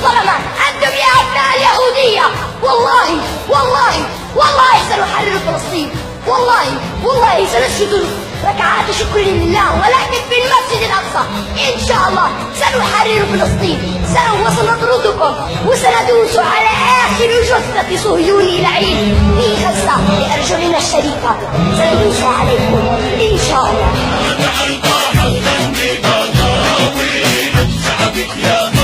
الظلمة، أنتم يا أبناء اليهودية والله والله والله سنحرر فلسطين، والله سنسجد ركعات شكر لله، ولكن في المسجد الأقصى إن شاء الله سنحرر فلسطين، وسنطردكم وسندوس على آخر جثة صهيوني لعين في غزة بأرجلنا الشريفة، سندوس عليكم إن شاء الله. يا